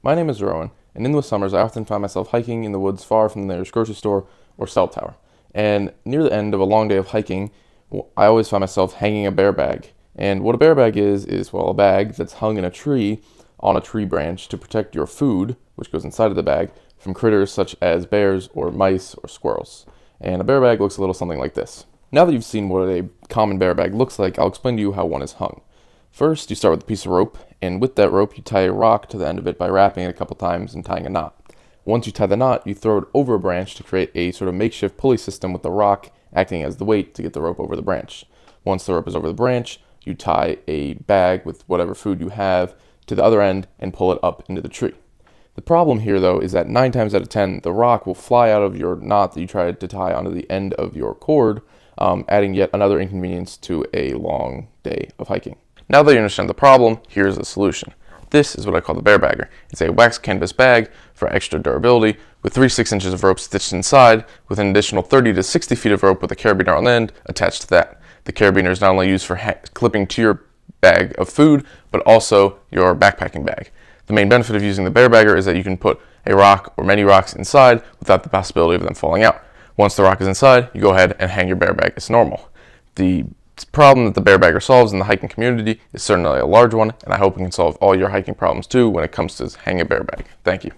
My name is Rowan, and in the summers I often find myself hiking in the woods far from the nearest grocery store or cell tower. And near the end of a long day of hiking, I always find myself hanging a bear bag. And what a bear bag is, well, a bag that's hung in a tree on a tree branch to protect your food, which goes inside of the bag, from critters such as bears or mice or squirrels. And a bear bag looks a little something like this. Now that you've seen what a common bear bag looks like, I'll explain to you how one is hung. First, you start with a piece of rope, and with that rope, you tie a rock to the end of it by wrapping it a couple times and tying a knot. Once you tie the knot, you throw it over a branch to create a sort of makeshift pulley system with the rock acting as the weight to get the rope over the branch. Once the rope is over the branch, you tie a bag with whatever food you have to the other end and pull it up into the tree. The problem here, though, is that 9 times out of 10, the rock will fly out of your knot that you tried to tie onto the end of your cord, adding yet another inconvenience to a long day of hiking. Now that you understand the problem, here's the solution. This is what I call the bear bagger. It's a wax canvas bag for extra durability with 3 6-inches of rope stitched inside with an additional 30 to 60 feet of rope with a carabiner on the end attached to that. The carabiner is not only used for clipping to your bag of food, but also your backpacking bag. The main benefit of using the bear bagger is that you can put a rock or many rocks inside without the possibility of them falling out. Once the rock is inside, you go ahead and hang your bear bag as normal. The problem that the bear bagger solves in the hiking community is certainly a large one, and I hope it can solve all your hiking problems too when it comes to hanging a bear bag. Thank you.